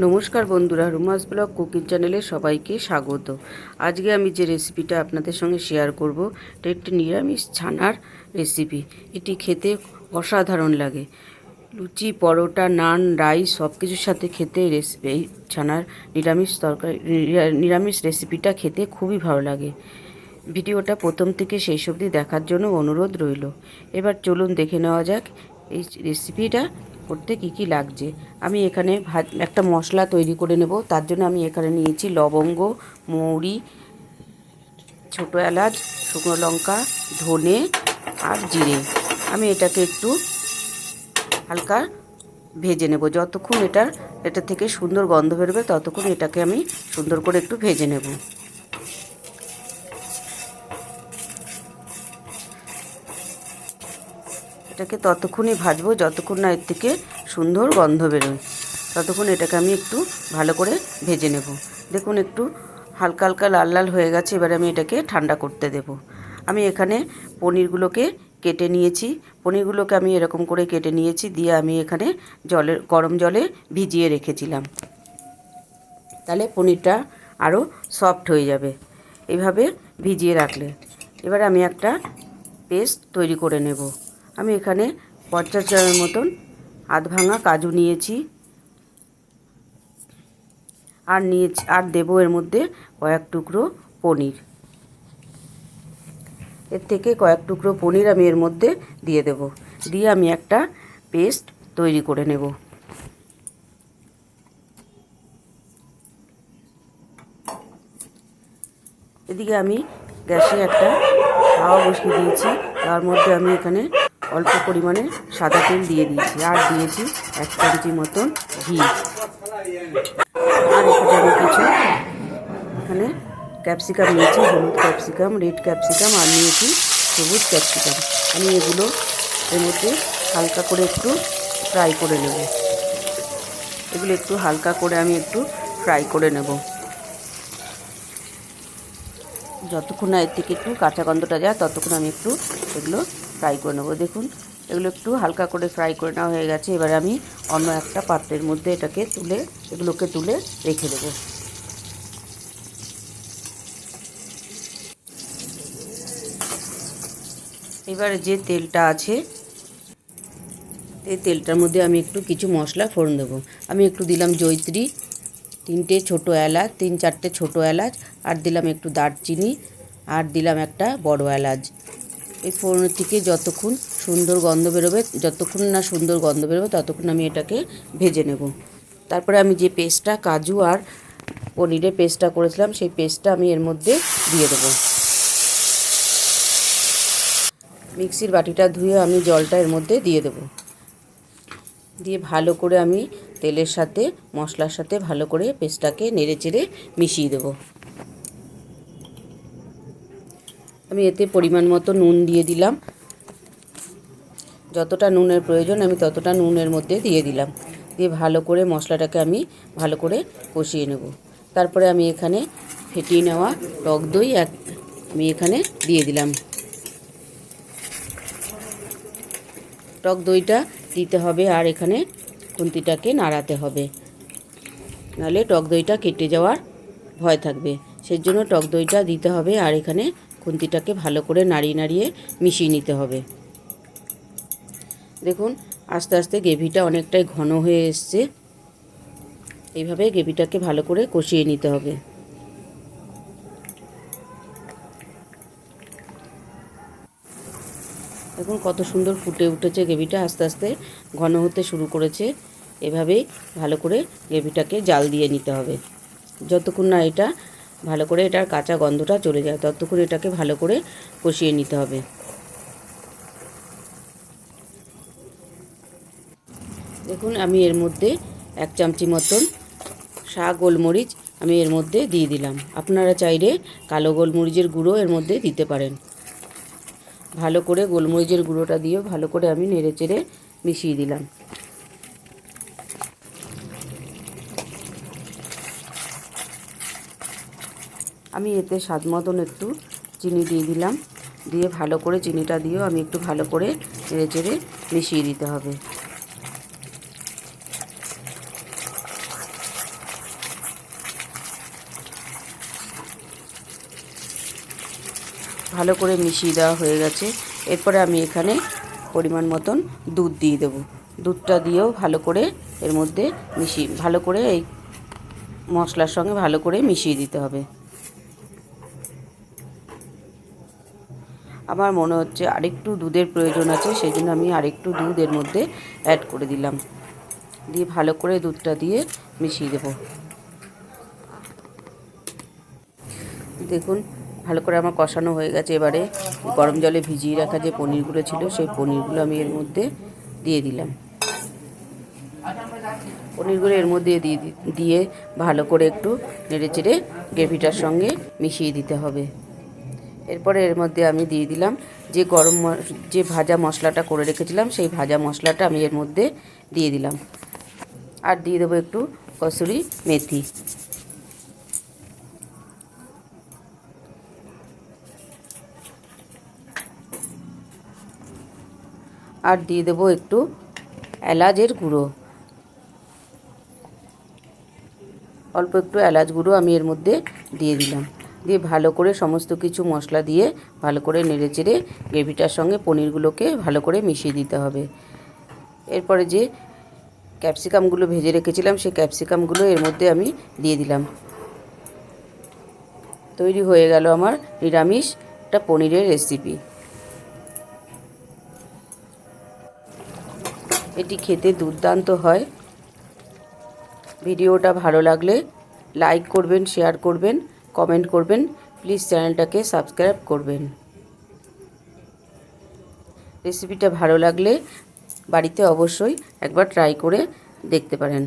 নমস্কার বন্ধুরা, রুমাস blog cooking চ্যানেলে সবাইকে স্বাগত। আজকে আমি যে রেসিপিটা আপনাদের সঙ্গে শেয়ার করব, এটা একটি নিরামিষ ছানার রেসিপি। এটি খেতে অসাধারণ লাগে। লুচি, পরোটা, নান, রাইস সব কিছুর সাথে খেতে এই ছানার নিরামিষ রেসিপিটা খেতে খুবই ভালো লাগে। ভিডিওটা প্রথম থেকে শেষ অবধি দেখার জন্য অনুরোধ রইল। এবার চলুন দেখে নেওয়া যাক এই রেসিপিটা করতে কি কি লাগছে। আমি এখানে একটা মশলা তৈরি করে নেব। তার জন্য আমি এখানে নিয়েছি লবঙ্গ, মৌরি, ছোটো এলাচ, শুকনো লঙ্কা, ধনে আর জিরে। আমি এটাকে একটু হালকা ভেজে নেব। যতক্ষণ এটা থেকে সুন্দর গন্ধ বেরোবে ততক্ষণ এটাকে আমি সুন্দর করে একটু ভেজে নেব। এটাকে ততক্ষণই ভাজবো যতক্ষণ না এর থেকে সুন্দর গন্ধ বেরোয়। ততক্ষণ এটাকে আমি একটু ভালো করে ভেজে নেব। দেখুন একটু হালকা হালকা লাল লাল হয়ে গেছে। এবারে আমি এটাকে ঠান্ডা করতে দেব। আমি এখানে পনিরগুলোকে কেটে নিয়েছি। পনিরগুলোকে আমি এরকম করে কেটে নিয়েছি, দিয়ে আমি এখানে গরম জলে ভিজিয়ে রেখেছিলাম। তাহলে পনিরটা আরও সফট হয়ে যাবে এভাবে ভিজিয়ে রাখলে। এবার আমি একটা পেস্ট তৈরি করে নেব। আমি এখানে 50 গ্রামের মতন আধ ভাঙা কাজু নিয়েছি, আর দেবো এর মধ্যে কয়েক টুকরো পনির। এর থেকে কয়েক টুকরো পনির আমি এর মধ্যে দিয়ে দেব। দিয়ে আমি একটা পেস্ট তৈরি করে নেব। এদিকে আমি গ্যাসে একটা তাওয়া বসিয়ে দিয়েছি। তার মধ্যে আমি এখানে অল্প পরিমাণে সাদা তেল দিয়ে দিয়েছি, আর দিয়েছি 1 চামচি মতন ঘি। আর এখানে আমি কিছু ক্যাপসিকাম নিয়েছি, হলুদ ক্যাপসিকাম, রেড ক্যাপসিকাম, আর নিয়েছি সবুজ ক্যাপসিকাম। আমি এগুলো এর মধ্যে হালকা করে একটু ফ্রাই করে নেব। এগুলো একটু হালকা করে আমি একটু ফ্রাই করে নেব, যতক্ষণ না এর থেকে একটু কাঁচা গন্ধটা যায় ততক্ষণ আমি একটু এগুলো ফ্রাই করে নেব। দেখুন এগুলো একটু হালকা করে ফ্রাই করে নেওয়া হয়ে গেছে। এবারে আমি অন্য একটা পাত্রের মধ্যে এগুলোকে তুলে রেখে দেবো। এবারে যে তেলটা আছে এই তেলটার মধ্যে আমি একটু কিছু মশলা ফোড়ন দেবো। আমি একটু দিলাম জয়িত্রী, 3টে ছোটো এলাচ, 3-4টে ছোটো এলাচ, আর দিলাম একটু দারচিনি, আর দিলাম একটা বড় এলাচ। এই ফোড়নের থেকে যতক্ষণ না সুন্দর গন্ধ বেরোবে ততক্ষণ আমি এটাকে ভেজে নেব। তারপরে আমি যে পেস্টটা, কাজু আর পনিরের পেস্টটা করেছিলাম, সেই পেস্টটা আমি এর মধ্যে দিয়ে দেবো। মিক্সির বাটিটা ধুয়ে আমি জলটা এর মধ্যে দিয়ে দেবো। দিয়ে ভালো করে আমি তেলের সাথে মশলার সাথে ভালো করে পেস্টটাকে নেড়ে চেড়ে মিশিয়ে দেবো। আমি এতে পরিমাণ মতো নুন দিয়ে দিলাম। যতটা নুনের প্রয়োজন আমি ততটা নুনের মধ্যে দিয়ে দিলাম। দিয়ে ভালো করে মশলাটাকে আমি ভালো করে কষিয়ে নেব। তারপরে আমি এখানে ফেটিয়ে নেওয়া টক দই আমি এখানে দিয়ে দিলাম। টক দইটা দিতে হবে, আর এখানে খুন্তিটাকে নাড়াতে হবে, নাহলে টক দইটা কেটে যাওয়ার ভয় থাকবে। সেই জন্য টক দইটা দিতে হবে, আর এখানে খুন্তিটাকে ভালো করে নাড়িয়ে মিশিয়ে নিতে হবে। দেখুন আস্তে আস্তে গ্রেভিটা অনেকটাই ঘন হয়ে এসছে। এইভাবে গ্রেভিটাকে ভালো করে কষিয়ে নিতে হবে। দেখুন কত সুন্দর ফুটে উঠেছে গ্রেভিটা, আস্তে আস্তে ঘন হতে শুরু করেছে। এভাবেই ভালো করে গ্রেভিটাকে জাল দিয়ে নিতে হবে। যতক্ষণ না এটা ভালো করে এটার কাঁচা গন্ধটা চলে যায় ততক্ষণ এটাকে ভালো করে কষিয়ে নিতে হবে। দেখুন আমি এর মধ্যে 1 চামচি মতন গোলমরিচ আমি এর মধ্যে দিয়ে দিলাম। আপনারা চাইলে কালো গোলমরিচের গুঁড়ো এর মধ্যে দিতে পারেন। ভালো করে গোলমরিচের গুঁড়োটা দিয়ে ভালো করে আমি নেড়ে চেড়ে মিশিয়ে দিলাম। আমি এতে স্বাদ মতন একটু চিনি দিয়ে দিলাম। দিয়ে ভালো করে চিনিটা দিয়েও আমি একটু ভালো করে নেড়ে চেড়ে মিশিয়ে দিতে হবে। ভালো করে মিশিয়ে দেওয়া হয়ে গেছে। এরপরে আমি এখানে পরিমাণ মতন দুধ দিয়ে দেবো। দুধটা দিয়েও ভালো করে এর মধ্যে ভালো করে এই মশলার সঙ্গে ভালো করে মিশিয়ে দিতে হবে। আমার মনে হচ্ছে আরেকটু দুধের প্রয়োজন আছে, সেই জন্য আমি আরেকটু দুধ এর মধ্যে অ্যাড করে দিলাম। দিয়ে ভালো করে দুধটা দিয়ে মিশিয়ে দেবো। দেখুন ভালো করে আমার কষানো হয়ে গেছে। এবারে গরম জলে ভিজিয়ে রাখা যে পনিরগুলো ছিল সেই পনিরগুলো আমি এর মধ্যে দিয়ে দিলাম। পনিরগুলো এর মধ্যে দিয়ে ভালো করে একটু নেড়েচেড়ে গ্রেভিটার সঙ্গে মিশিয়ে দিতে হবে। এরপরে এর মধ্যে আমি দিয়ে দিলাম যে ভাজা মশলাটা করে রেখেছিলাম, সেই ভাজা মশলাটা আমি এর মধ্যে দিয়ে দিলাম। আর দিয়ে দেবো একটু কসুরি মেথি। আর দিয়ে দেবো একটু এলাচের গুঁড়ো, অল্প একটু এলাচ গুঁড়ো আমি এর মধ্যে দিয়ে দিলাম। দিয়ে ভালো করে সমস্ত কিছু মশলা দিয়ে ভালো করে নেড়েচেড়ে গ্রেভিটার সঙ্গে পনিরগুলোকে ভালো করে মিশিয়ে দিতে হবে। এরপরে যে ক্যাপসিকামগুলো ভেজে রেখেছিলাম সেই ক্যাপসিকামগুলো এর মধ্যে আমি দিয়ে দিলাম। তৈরি হয়ে গেল আমার নিরামিষ একটা পনিরের রেসিপি। এটি খেতে দুর্দান্ত হয়। ভিডিওটা ভালো লাগলে লাইক করবেন, শেয়ার করবেন, কমেন্ট করবেন। প্লিজ চ্যানেলটাকে সাবস্ক্রাইব করবেন। রেসিপিটা ভালো লাগলে বাড়িতে অবশ্যই একবার ট্রাই করে দেখতে পারেন।